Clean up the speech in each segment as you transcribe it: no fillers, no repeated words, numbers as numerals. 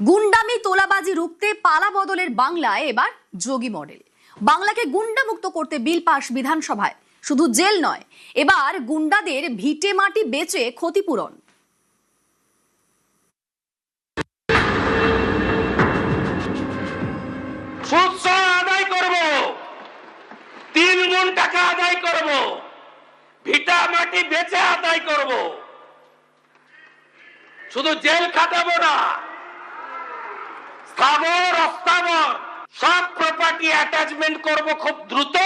গুন্ডামি তোলাবাজি রুখতে পালা বদলের বাংলায় এবার যোগী মডেল। বাংলাকে গুন্ডা মুক্ত করতে বিল পাশ বিধানসভায়। শুধু জেল নয়, এবার গুন্ডাদের ভিটে মাটি বেচে ক্ষতিপূরণ। সুদ আদায় করব, 3 গুণ টাকা আদায় করব, ভিটা মাটি বেচে আদায় করব, শুধু জেল খাটাবো না, স্থাবর অস্থাবর সব প্রপার্টি অ্যাটাচমেন্ট করব, খুব দ্রুত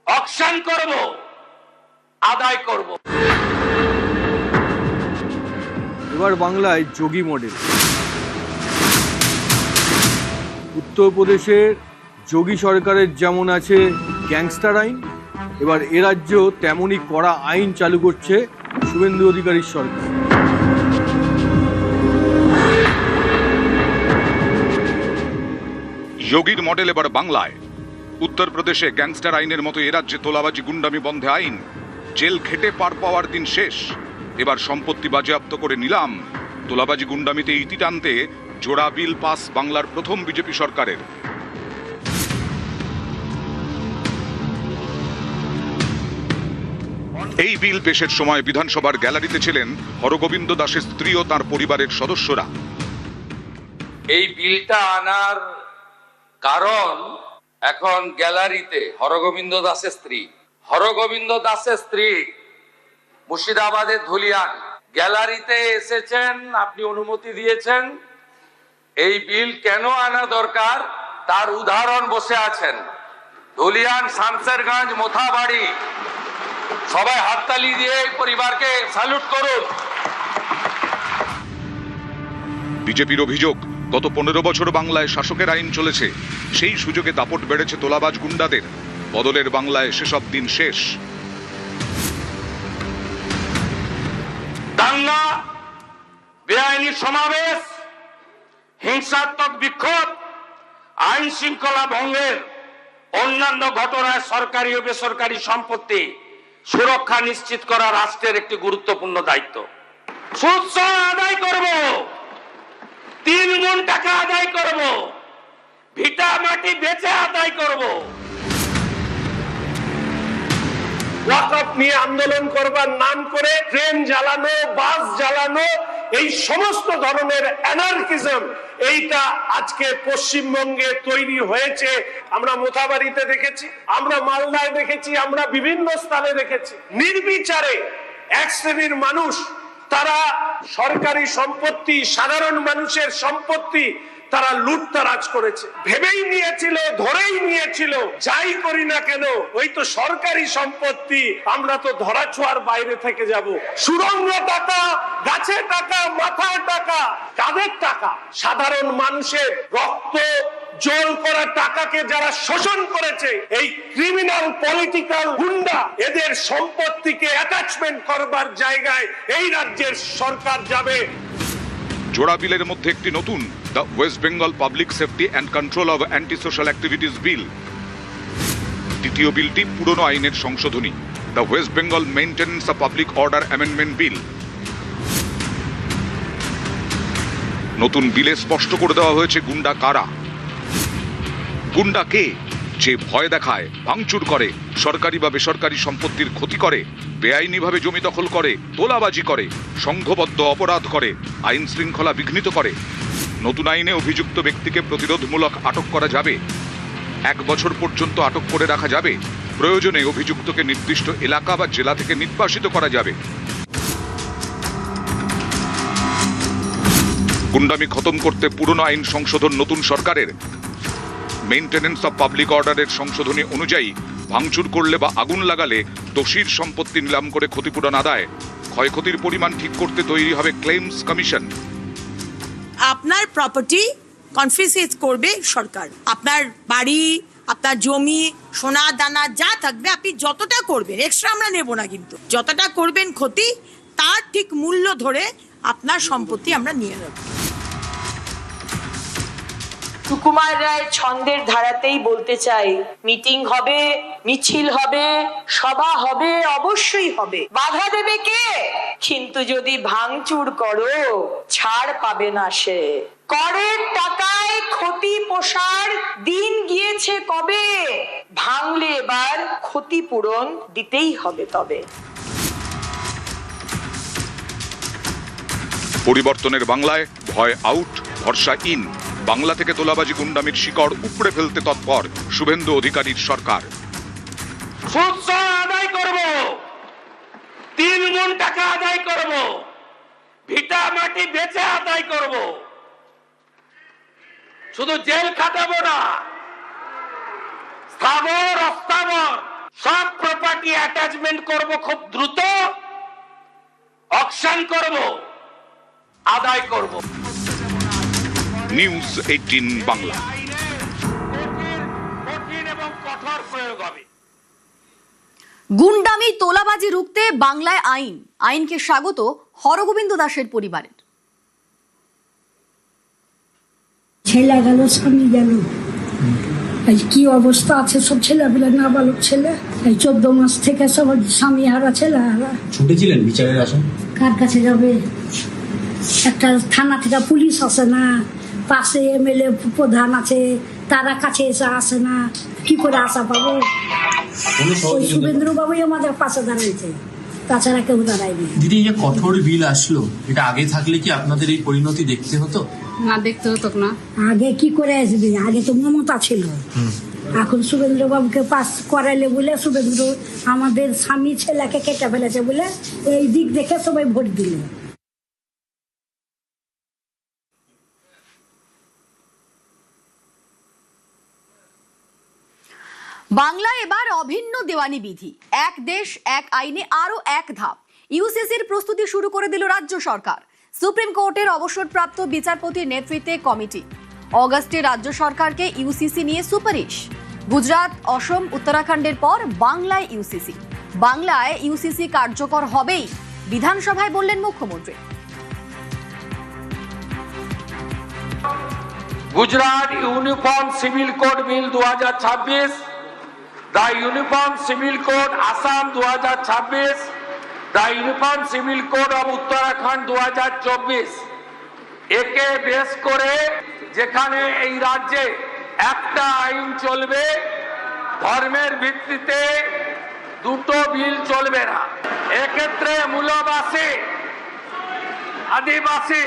অকশন করব, আদায় করব। এবার বাংলায় যোগী মডেল। উত্তরপ্রদেশের যোগী সরকারের যেমন আছে গ্যাংস্টার আইন, এবার এ রাজ্যেও তেমনই কড়া আইন চালু করছে শুভেন্দু অধিকারীর সরকার। যোগীর মডেল এবার বাংলায়। উত্তরপ্রদেশে গ্যাংস্টার আইনের মতো এ রাজ্যে তোলাবাজি গুন্ডামি বন্ধে আইন। জেল খেটে পার পাওয়ার দিন শেষ। এবার সম্পত্তি বাজেয়াপ্ত করে নিলাম। তোলাবাজি গুন্ডামিতে ইতি টানতে জোড়া বিল পাস বাংলার প্রথম বিজেপি সরকারের। এই বিল পেশের সময় বিধানসভার গ্যালারিতে ছিলেন হরগোবিন্দ দাসের স্ত্রী ও তার পরিবারের সদস্যরা। এই বিলটা আনার কারণ, এখন গ্যালারিতে হরগোবিন্দ দাসের স্ত্রী মুর্শিদাবাদের ধুলিয়ান গ্যালারিতে এসেছেন। আপনি অনুমতি দিয়েছেন। এই বিল কেন আনা দরকার তার উদাহরণ বসে আছেন। ধুলিয়ান, শামসেরগঞ্জ, মোথাবাড়ি, সবাই হাততালি দিয়ে এই পরিবারকে স্যালুট করুন। বিজেপির অভিযোগ, গত 15 বছর বাংলায় শাসকের আইন চলেছে, সেই সুযোগে দাপট বেড়েছে তোলাবাজ গুন্ডাদের। বদলের বাংলায় সেসব দিন শেষ। দাঙ্গা, বেআইনি সমাবেশ, হিংসাত্মক বিক্ষোভ, আইন শৃঙ্খলা ভঙ্গের অন্যান্য ঘটনায় সরকারি ও বেসরকারি সম্পত্তি সুরক্ষা নিশ্চিত করা রাষ্ট্রের একটি গুরুত্বপূর্ণ দায়িত্ব। সুদ আদায় করব, 3 গুণ টাকা আদায় করব, ভিটা মাটি বেচে আদায় করব। ওয়াকফ নিয়ে আন্দোলন করবার নাম করে ট্রেন জ্বালানো, বাস জ্বালানো, এই সমস্ত ধরনের অ্যানার্কিজম, এইটা আজকে পশ্চিমবঙ্গে তৈরি হয়েছে। আমরা মোথাবাড়িতে দেখেছি, আমরা মালদায় দেখেছি, আমরা বিভিন্ন স্থানে দেখেছি। নির্বিচারে এক শ্রেণীর মানুষ তারা সরকারি সম্পত্তি, সাধারণ মানুষের সম্পত্তি তারা লুটতারাজ করেছে। ভেবেই নিয়েছিল, ধরেই নিয়েছিল, যাই করি না কেন ওই তো সরকারি সম্পত্তি, আমরা তো ধরাছোঁয়ার বাইরে থেকে যাব। সুরঙ্গ টাকা, গাছে টাকা, মাথায় টাকা, কাদের টাকা? সাধারণ মানুষের রক্ত জল করা টাকাকে যারা শোষণ করেছে, এই ক্রিমিনাল পলিটিক্যাল গুন্ডা, এদের সম্পত্তিকে অ্যাটাচমেন্ট করবার জায়গায় এই রাজ্যের সরকার যাবে। জোড়া বিলের মধ্যে একটি নতুন, the West Bengal public safety and control of anti social activities bill. দ্বিতীয় বিলটি পুরনো আইনের সংশোধনী, the West Bengal maintenance of public order amendment bill. নতুন বিলে স্পষ্ট করে দেওয়া হয়েছে গুন্ডা কারা। গুন্ডা কে? যে ভয় দেখায়, ভাঙচুর করে, সরকারি বা বেসরকারি সম্পত্তির ক্ষতি করে, বেআইনিভাবে জমি দখল করে, তোলাবাজি করে, সংঘবদ্ধ অপরাধ করে, আইন শৃঙ্খলা বিঘ্নিত করে। নতুন আইনে অভিযুক্ত ব্যক্তিকে প্রতিরোধমূলক আটক করা যাবে। 1 বছর পর্যন্ত আটক করে রাখা যাবে। প্রয়োজনে অভিযুক্তকে নির্দিষ্ট এলাকা বা জেলা থেকে নির্বাসিত করা যাবে। গুন্ডামি খতম করতে পুরনো আইন সংশোধন নতুন সরকারের। মেইনটেন্যান্স অফ পাবলিক অর্ডারের সংশোধনী অনুযায়ী ভাঙচুর করলে বা আগুন লাগালে দোষীর সম্পত্তি নিলাম করে ক্ষতিপূরণ আদায়। ক্ষয়ক্ষতির পরিমাণ ঠিক করতে তৈরি হবে ক্লেমস কমিশন। আপনার প্রপার্টি কনফিসকেট করবে সরকার। আপনার বাড়ি, আপনার জমি, সোনা দানা যা থাকবে, আপনি যতটা করবেন, এক্সট্রা আমরা নেব না, কিন্তু যতটা করবেন ক্ষতি, তার ঠিক মূল্য ধরে আপনার সম্পত্তি আমরা নিয়ে নেব। সুকুমার রায় ছন্দের ধারাতেই বলতে চাই, মিটিং হবে মিছিল হবে, সভা হবে, অবশ্যই হবে। বাধা দেবে কে? কিন্তু যদি ভাঙচুর করো, ছাড় পাবে না সে। করের টাকায় ক্ষতি পোষার দিন গিয়েছে কবে? ভাঙলে এবার ক্ষতিপূরণ দিতেই হবে তবে। পরিবর্তনের বাংলায় ভয় আউট, ভরসা ইন। বাংলা থেকে তোলাবাজি গুন্ডামির শিকড় উপড়ে ফেলতে তৎপর শুভেন্দু অধিকারীর সরকার। সুদ আদায় করব, 3 গুণ টাকা আদায় করব, ভিটা মাটি বেচে আদায় করব, শুধু জেল খাটাবো না, স্থাবর অস্থাবর সব প্রপার্টি অ্যাটাচমেন্ট করব, খুব দ্রুত অকশন করব, আদায় করব। নিউজ 18 বাংলা। কঠিন এবং কঠোর প্রয়োগ হবে। গুন্ডামি তোলাবাজি রুখতে বাংলায় আইনকে স্বাগত হরগোবিন্দ দাসের পরিবারের। ছেলে গেল, স্বামী গেল, এই কি অবস্থা আছে সব ছেলেগুলো, নাবালক ছেলে, এই 14 মাস থেকে সব স্বামী হারা ছেলে হারা। ছুটেছিলেন বিচারের আসন? কার কাছে যাবে? একটা থানা থেকে পুলিশ আসে না, পাশে এমএলএ প্রধান আছে, তারা কাছে এসে আসে না, কি করে আশা পাবো? ওই শুভেন্দ্র বাবুই আমাদের পাশে দাঁড়িয়েছে, তাছাড়া কেউ দাঁড়ায়নি। দিদি, এই যে কঠোর বিল আসলো, এটা আগে থাকলে কি আপনাদের এই পরিণতি দেখতে হতো? না, দেখতে হতো না। আগে কি করে আসবে? আগে তো মমতা ছিল, এখন শুভেন্দ্র বাবুকে পাস করাইলে বলে শুভেন্দ্র আমাদের স্বামী ছেলেকে কেটে ফেলেছে বলে এই দিক দেখে সবাই ভোট দিল। বাংলায় এবার অভিন্ন দেওয়ানি বিধি, এক দেশ এক আইনে আরো এক ধাপ। ইউসিসির প্রস্তুতি শুরু করে দিল রাজ্য সরকার। সুপ্রিম কোর্টের অবসরপ্রাপ্ত বিচারপতির নেতৃত্বে কমিটি। অগস্টে রাজ্য সরকারকে ইউসিসি নিয়ে সুপারিশ। গুজরাট, অসম, উত্তরাখণ্ডের পর বাংলায় ইউসিসি। বাংলায় ইউসিসি কার্যকর হবেই, বিধানসভায় বললেন মুখ্যমন্ত্রী। Gujarat uniform civil code bill 2026, the uniform civil code Assam 2026, the uniform civil code of Uttarakhand 2024 একে বেস করে যেখানে এই রাজ্যে একটা আইন চলবে, ধর্মের ভিত্তিতে দুটো বিল চলবে না। এক্ষেত্রে মূলবাসী, আদিবাসী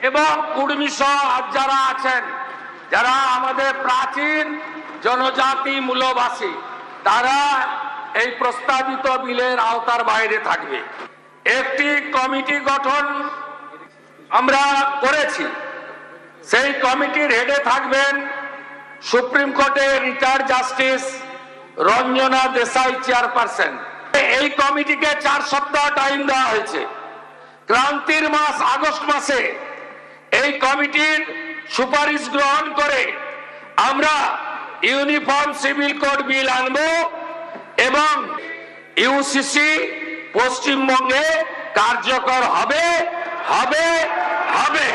এবং কুর্মী সহ যারা আছেন, যারা আমাদের প্রাচীন জনজাতি মূলবাসী, তারা এই প্রস্তাবিত বিলের আওতার বাইরে থাকবে। একটি কমিটি গঠন আমরা করেছি, সেই কমিটির হেডে থাকবেন সুপ্রিম কোর্টের retired justice Ranjana Desai chairperson. এই কমিটিকে 4 সপ্তাহ টাইম দেওয়া হয়েছে। ক্রান্তির মাস আগস্ট মাসে এই কমিটির সুপারিশ গ্রহণ করে আমরা ইউনিফর্ম সিভিল কোড বিল আনব এবং ইউসিসি পশ্চিমবঙ্গে কার্যকর হবে হবে হবে।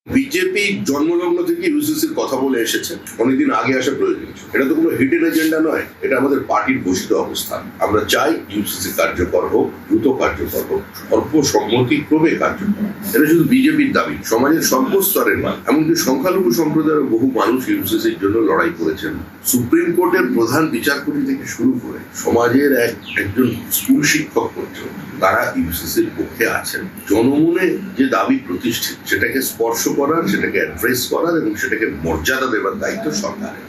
বিজেপি জন্মলগ্ন থেকে ইউসিসির কথা বলে এসেছে, অনেকদিন আগে আসা প্রয়োজন। এটা তো কোনো হিডেন এজেন্ডা নয়, এটা আমাদের পার্টির ঘোষিত অবস্থান। আমরা চাই ইউসিসি কার্যকর হোক, দ্রুত কার্যকর হোক, অল্প সম্মতি ক্রমে কার্যকর। এটা শুধু বিজেপির দাবি, সমাজের সর্বস্তরের মান, এমনকি সংখ্যালঘু সম্প্রদায়ের বহু মানুষ ইউসিসির জন্য লড়াই করেছেন। সুপ্রিম কোর্টের প্রধান বিচারপতি থেকে শুরু করে সমাজের একজন স্কুল শিক্ষক পর্যন্ত তারা ইউসিসির পক্ষে আছেন। জনমনে যে দাবি প্রতিষ্ঠিত, সেটাকে স্পর্শ করার, সেটাকে অ্যাড্রেস করার এবং সেটাকে মর্যাদা দেওয়ার দায়িত্ব সরকারের।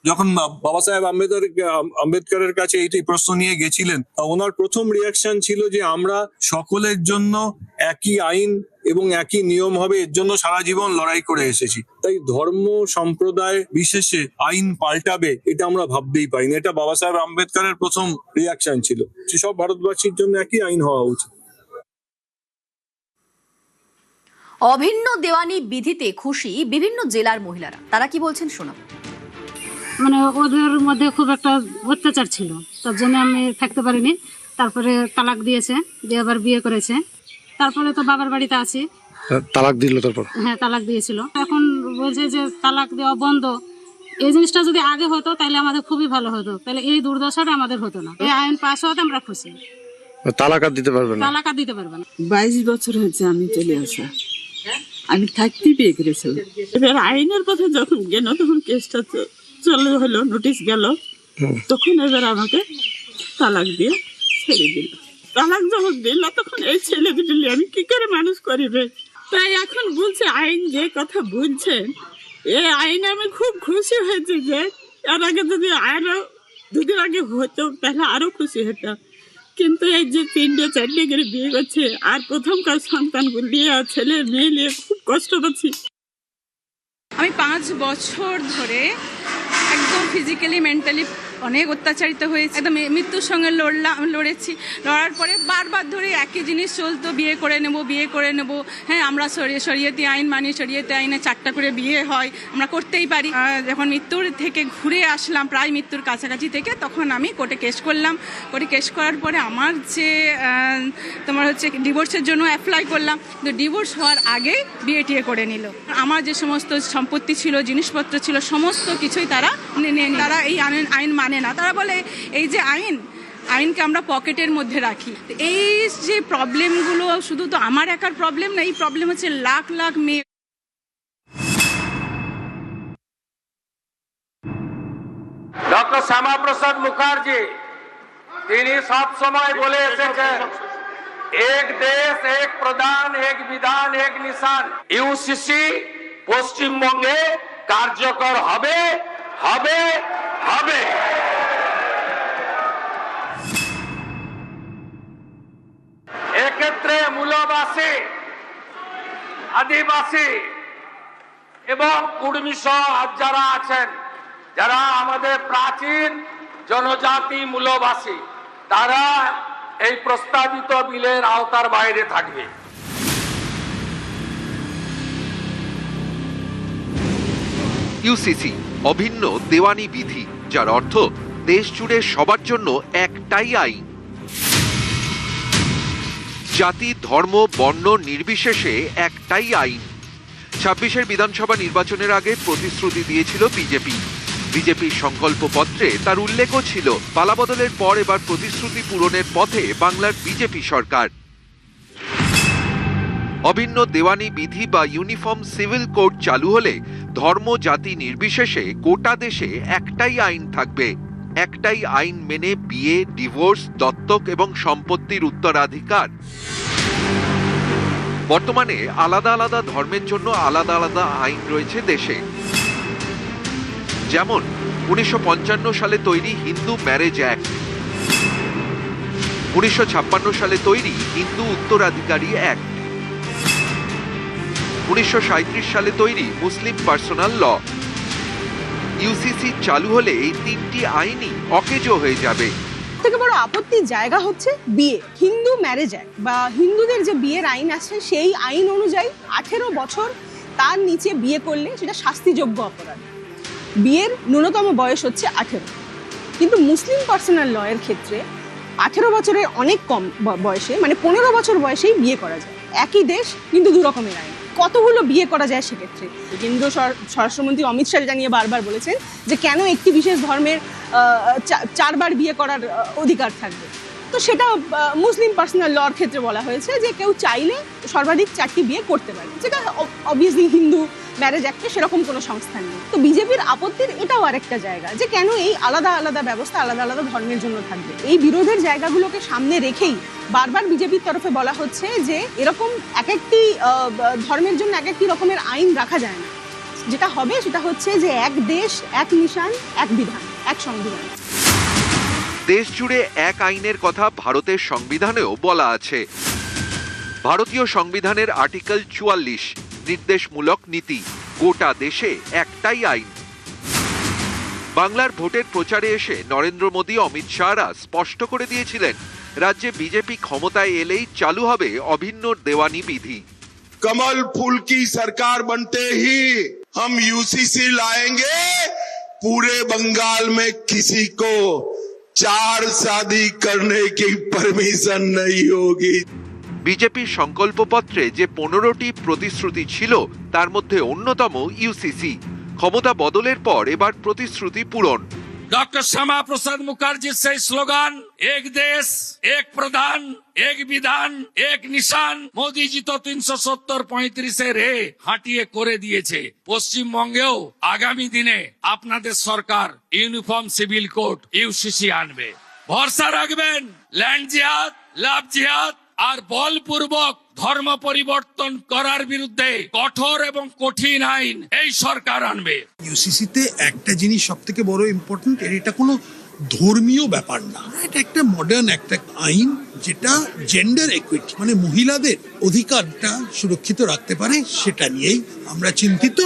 যখন বাবা সাহেব আম্বেদকরের কাছে এই প্রশ্ন নিয়ে গেছিলেন, ওনার প্রথম রিয়াকশন ছিল যে আমরা সকলের জন্য একই আইন এবং একই নিয়ম হবে, এর জন্য সারা জীবন লড়াই করে এসেছি। তাই ধর্ম সম্প্রদায় বিশেষে আইন পাল্টাবে এটা আমরা ভাবতেই পারি না। এটা বাবা সাহেব আম্বেদকরের প্রথম রিয়াকশন ছিল, সব ভারতবাসীর জন্য একই আইন হওয়া উচিত। অভিন্ন দেওয়ানি বিধিতে খুশি বিভিন্ন জেলার মহিলারা, তারা কি বলছেন শোনাবো। মানে ওদের মধ্যে খুব একটা অত্যাচার ছিল, তার জন্য আমি থাকতে পারিনি। তারপরে তালাক দিয়েছে, দিয়ে আবার বিয়ে করেছে। তারপরে তো বাবার বাড়িতে আছি, তালাক দিল তারপর? হ্যাঁ, তালাক দিয়েছিল। এখন বলছে যে তালাক দেওয়া বন্ধ। এই জিনিসটা যদি আগে হতো তাহলে আমাদের খুবই ভালো হতো, তাহলে এই দুর্দশাটা আমাদের হতো না। এই আইন পাশ হওয়াতে আমরা খুশি। তালাক আর দিতে পারবে না? তালাক আর দিতে পারবে না। 22 বছর হয়েছে আমি চলে আসা, আমি থাকতেই বিয়ে করেছিলাম। এবার আইনের কথা যখন গেল তখন কেসটা চলে হলো, নোটিশ গেল, তখন এবার আমাকে তালাক দিয়ে ছেড়ে দিল। তালাক যখন দিল তখন এই ছেলে দুটো আমি কি করে মানুষ করিবে, তাই এখন বলছে আইন যে কথা বলছে এই আইনে আমি খুব খুশি হয়েছি যে এর আগে যদি আরো 2 দিন আগে হতো তাহলে আরো খুশি হতাম। কিন্তু এই যে 3-4 করে বিয়ে করছে আর প্রথমকার সন্তানগুলো নিয়ে আর ছেলে মেয়ে নিয়ে খুব কষ্ট পাচ্ছি। আমি 5 বছর ধরে একদম ফিজিক্যালি মেন্টালি অনেক অত্যাচারিত হয়েছে, একদম মৃত্যুর সঙ্গে লড়েছি। লড়ার পরে বারবার ধরে একই জিনিস চলতো, বিয়ে করে নেব। হ্যাঁ, আমরা শরীয়তি আইন মানি, শরীয়তি আইনে 4টা করে বিয়ে হয়, আমরা করতেই পারি। যখন মৃত্যুর থেকে ঘুরে আসলাম, প্রায় মৃত্যুর কাছাকাছি থেকে, তখন আমি কোর্টে কেস করলাম। কোর্টে কেস করার পরে আমার যে তোমার হচ্ছে ডিভোর্সের জন্য অ্যাপ্লাই করলাম, কিন্তু ডিভোর্স হওয়ার আগেই বিয়ে টিয়ে করে নিল। আমার যে সমস্ত সম্পত্তি ছিল, জিনিসপত্র ছিল, সমস্ত কিছুই তারা নিয়ে নিল। তারা এই আইন মানে না। তারা বলে এই যে আইনকে আমরা পকেটের মধ্যে রাখি। এই যে প্রবলেমগুলো শুধু তো আমার একার প্রবলেম না, এই প্রবলেম হচ্ছে লাখ লাখ মেয়ে। ডক্টর শ্যামাপ্রসাদ মুখার্জি তিনি সব সময় বলে এসেছেন, এক দেশ এক প্রধান, এক বিধান, এক নিশান। ইউসিসি পশ্চিমবঙ্গে কার্যকর হবে হবে হবে। এক্ষেত্রে মূলবাসী, আদিবাসী এবং কুর্মী সহ যারা আছেন, যারা আমাদের প্রাচীন জনজাতি মূলবাসী, তারা এই প্রস্তাবিত বিলের আওতার বাইরে থাকবে। ইউসিসি অভিন্ন দেওয়ানি বিধি, যার অর্থ দেশ জুড়ে সবার জন্য একটাই আইন। জাতি, ধর্ম, বর্ণ নির্বিশেষে একটাই আইন। 26-এর বিধানসভা নির্বাচনের আগে প্রতিশ্রুতি দিয়েছিল বিজেপির সংকল্পপত্রে তার উল্লেখও ছিল। পালাবদলের পর এবার প্রতিশ্রুতি পূরণের পথে বাংলার বিজেপি সরকার। অভিন্ন দেওয়ানি বিধি বা ইউনিফর্ম সিভিল কোড চালু হলে ধর্ম, জাতি নির্বিশেষে গোটা দেশে একটাই আইন থাকবে। একটাই আইন মেনে বিয়ে, ডিভোর্স, দত্তক এবং সম্পত্তির উত্তরাধিকার। বর্তমানে আলাদা আলাদা ধর্মের জন্য আলাদা আলাদা আইন রয়েছে দেশে। যেমন 1955 সালে তৈরি হিন্দু ম্যারেজ অ্যাক্ট, 1956 সালে তৈরি হিন্দু উত্তরাধিকারী অ্যাক্ট, 1937 সালে তৈরি মুসলিম পার্সোনাল ল। ইউসিসি চালু হলে এই 3টি আইনই অকেজো হয়ে যাবে। থেকে বড় আপত্তির জায়গা হচ্ছে বিয়ে। হিন্দু ম্যারেজ অ্যাক্ট বা হিন্দুদের যে বিয়ের আইন আছে, সেই আইন অনুযায়ী 18 বছর তার নিচে বিয়ে করলে সেটা শাস্তিযোগ্য অপরাধ। বিয়ের ন্যূনতম বয়স হচ্ছে 18। কিন্তু মুসলিম পার্সোনাল ল এর ক্ষেত্রে 18 বছরের অনেক কম বয়সে, মানে 15 বছর বয়সেই বিয়ে করা যায়। একই দেশ কিন্তু 2 রকমের আইন। কতগুলো বিয়ে করা যায় সেক্ষেত্রে? কেন্দ্রীয় স্বরাষ্ট্রমন্ত্রী অমিত শাহ জানিয়ে বারবার বলেছেন যে কেন একটি বিশেষ ধর্মের 4 বার বিয়ে করার অধিকার থাকবে। তো সেটা মুসলিম পার্সোনাল লর ক্ষেত্রে বলা হয়েছে যে কেউ চাইলে সর্বাধিক 4টি বিয়ে করতে পারে, যেটা অবভিয়াসলি হিন্দু ম্যারেজ অ্যাক্টে সেরকম কোনো সংস্থান নেই। তো বিজেপির আপত্তির এটাও আরেকটা জায়গা যে কেন এই আলাদা আলাদা ব্যবস্থা আলাদা আলাদা ধর্মের জন্য থাকবে। এই বিরোধের জায়গাগুলোকে সামনে রেখেই বারবার বিজেপির তরফে বলা হচ্ছে যে এরকম এক একটি ধর্মের জন্য এক একটি রকমের আইন রাখা যায় না। যেটা হবে সেটা হচ্ছে যে এক দেশ, এক নিশান, এক বিধান, এক সংবিধান। দেশ জুড়ে এক আইনের কথা ভারতের সংবিধানেও বলা আছে। ভারতীয় সংবিধানের আর্টিকেল 44 নির্দেশমূলক নীতি, গোটা দেশে একটাই আইন। বাংলার ভোটের প্রচারে এসে নরেন্দ্র মোদী, অমিত শাহরা স্পষ্ট করে দিয়েছিলেন রাজ্যে বিজেপি ক্ষমতায় এলেই চালু হবে অভিন্ন দেওয়ানি বিধি। कमल फूल की सरकार बनते ही हम यूसीसी लाएंगे, पूरे बंगाल में किसी को 4 शादी करने की परमिशन नहीं होगी। বিজেপির সংকল্পপত্রে যে 15টি প্রতিশ্রুতি ছিল তার মধ্যে অন্যতম ইউসিসি। ক্ষমতা বদলের পর এবার প্রতিশ্রুতি পূরণ। डॉक्टर श्यामा प्रसाद मुखर्जी से स्लोगान एक देश एक प्रधान एक विधान एक निशान मोदी जी तो 370-35 রে হাঁটিয়ে করে দিয়েছে। পশ্চিমবঙ্গেও আগামী দিনে আপনাদের সরকার ইউনিফর্ম সিভিল কোড ইউসিসি আনবে। ভরসা রাখবেন ল্যান্ড জিহাদ লাভ জিহাদ আর বলপূর্বক ধর্ম পরিবর্তন করার বিরুদ্ধে কঠোর এবং কঠিন আইন এই সরকার আনবে। ইউসিসিতে একটা জিনিস সব থেকে বড় ইম্পর্টেন্ট, এটা কোনো ধর্মীয় ব্যাপার না, এটা একটা মডার্ন একটা আইন যেটা জেন্ডার ইকুইটি মানে মহিলাদের অধিকারটা সুরক্ষিত রাখতে পারে, সেটা নিয়েই আমরা চিন্তিত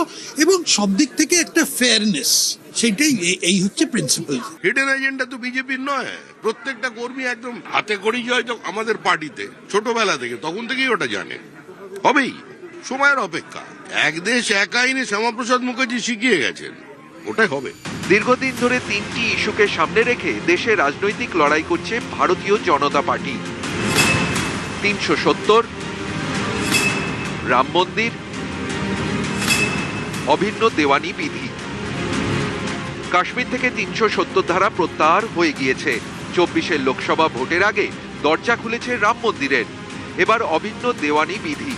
এবং সব দিক থেকে একটা ফেয়ারনেস, সেটাই এই হচ্ছে প্রিন্সিপাল। হিডেন এজেন্ডা তো বিজেপির নয়, প্রত্যেকটা কর্মী একদম হাতে করেই হয়তো আমাদের পার্টিতে ছোটবেলা থেকে তখন থেকেই ওটা জানে। হবেই, সময়ের অপেক্ষা। এক দেশ এক আইনে শ্যামাপ্রসাদ মুখার্জি শিখিয়ে গেছেন, ওটাই হবে। দীর্ঘদিন ধরে 3টি ইস্যুকে সামনে রেখে দেশে রাজনৈতিক লড়াই করছে ভারতীয় জনতা পার্টি। 370, রাম মন্দির, অভিন্ন দেওয়ানি বিধি। কাশ্মীর থেকে 370 ধারা প্রত্যাহার হয়ে গিয়েছে। 24-এর লোকসভা ভোটের আগে দরজা খুলেছে রাম মন্দিরের। এবার অভিন্ন দেওয়ানি বিধি।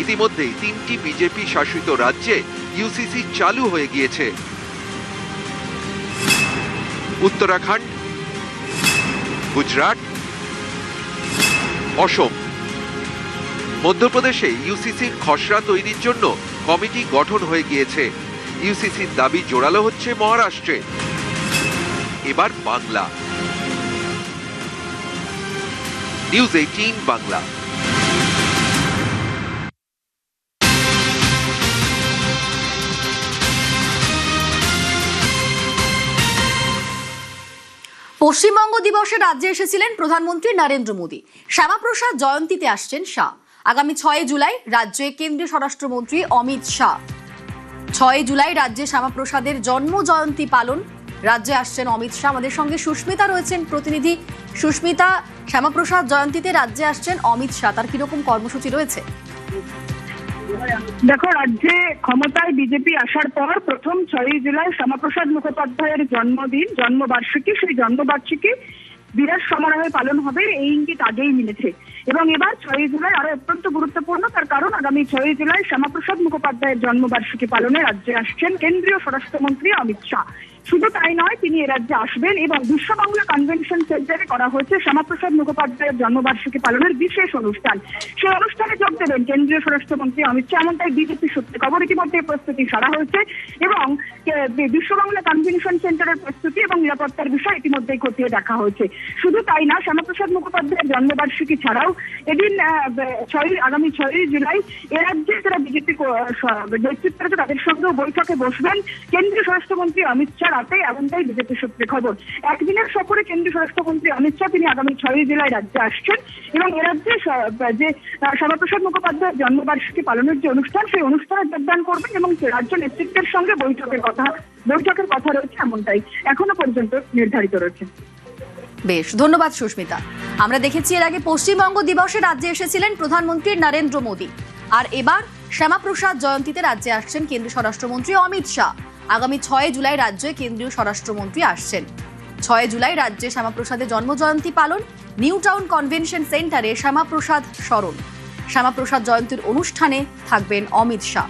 ইতিমধ্যেই 3টি বিজেপি শাসিত রাজ্যে ইউসিসি চালু হয়ে গিয়েছে। উত্তরাখণ্ড, গুজরাট, অসম। মধ্যপ্রদেশে ইউসিসির খসড়া তৈরির জন্য কমিটি গঠন হয়ে গিয়েছে। ইউসিসির দাবি জোরালো হচ্ছে মহারাষ্ট্রে। এবার বাংলা। নিউজ 18 বাংলা। পশ্চিমবঙ্গ দিবসে রাজ্যে এসেছিলেন প্রধানমন্ত্রী নরেন্দ্র মোদী। শ্যামাপ্রসাদ জয়ন্তীতে আসছেন শাহ। আগামী 6 জুলাই রাজ্যে কেন্দ্রীয় স্বরাষ্ট্রমন্ত্রী অমিত শাহ। 6 জুলাই রাজ্যে শ্যামাপ্রসাদের জন্ম জয়ন্তী পালন। রাজ্যে আসছেন অমিত শাহ। আমাদের সঙ্গে সুস্মিতা রয়েছেন প্রতিনিধি। সুস্মিতা, শ্যামাপ্রসাদ জয়ন্তীতে রাজ্যে আসছেন অমিত শাহ, তার কিরকম কর্মসূচি রয়েছে? দেখো, রাজ্যে ক্ষমতায় বিজেপি আসার পর প্রথম 6 জুলাই শ্যামাপ্রসাদ মুখোপাধ্যায়ের জন্মদিন, জন্মবার্ষিকী। সেই জন্মবার্ষিকী বিরাট সমারোহে পালন হবে, এই ইঙ্গিত আগেই মিলেছে। এবং এবার 6 জুলাই আরো অত্যন্ত গুরুত্বপূর্ণ, তার কারণ আগামী 6 জুলাই শ্যামাপ্রসাদ মুখোপাধ্যায়ের জন্মবার্ষিকী পালনে রাজ্যে আসছেন কেন্দ্রীয় স্বরাষ্ট্রমন্ত্রী অমিত শাহ। শুধু তাই নয়, তিনি এ রাজ্যে আসবেন এবং বিশ্ব বাংলা কনভেনশন সেন্টারে করা হয়েছে শ্যামাপ্রসাদ মুখোপাধ্যায়ের জন্মবার্ষিকী পালনের বিশেষ অনুষ্ঠান। সেই অনুষ্ঠানে যোগ দেবেন কেন্দ্রীয় স্বরাষ্ট্রমন্ত্রী অমিত শাহ, এমনটাই বিজেপি সূত্রে খবর। ইতিমধ্যে প্রস্তুতি সারা হয়েছে এবং বিশ্ব বাংলা কনভেনশন সেন্টারের প্রস্তুতি এবং নিরাপত্তার বিষয় ইতিমধ্যেই খতিয়ে দেখা হয়েছে। শুধু তাই না, শ্যামাপ্রসাদ মুখোপাধ্যায়ের জন্মবার্ষিকী ছাড়াও এদিন আগামী 6 জুলাই এ রাজ্যে যারা বিজেপি নেতৃত্ব রয়েছে তাদের সঙ্গেও বৈঠকে বসবেন কেন্দ্রীয় স্বরাষ্ট্রমন্ত্রী অমিত শাহ রাতে, এমনটাই বিজেপি সূত্রে খবর। একদিনের সফরে কেন্দ্রীয় স্বরাষ্ট্রমন্ত্রী অমিত শাহ তিনি আগামী 6 জুলাই রাজ্যে আসছেন এবং এ রাজ্যে যে শ্যামাপ্রসাদ মুখোপাধ্যায়ের জন্মবার্ষিকী পালনের যে অনুষ্ঠান, সেই অনুষ্ঠানে যোগদান করবেন এবং রাজ্য নেতৃত্বের সঙ্গে বৈঠকের কথা রয়েছে, এমনটাই এখনো পর্যন্ত নির্ধারিত রয়েছে। বেশ, ধন্যবাদ সুস্মিতা। আমরা দেখেছি এর আগে পশ্চিমবঙ্গ দিবসে রাজ্যে এসেছিলেন প্রধানমন্ত্রী নরেন্দ্র মোদী, আর এবার শ্যামাপ্রসাদ জয়ন্তীতে রাজ্যে আসছেন কেন্দ্রীয় স্বরাষ্ট্রমন্ত্রী অমিত শাহ। আগামী 6 জুলাই রাজ্যে কেন্দ্রীয় স্বরাষ্ট্রমন্ত্রী আসছেন। 6 জুলাই রাজ্যে শ্যামাপ্রসাদের জন্মজয়ন্তী পালন। নিউ টাউন কনভেনশন সেন্টারে শ্যামাপ্রসাদ স্মরণ। শ্যামাপ্রসাদ জয়ন্তীর অনুষ্ঠানে থাকবেন অমিত শাহ।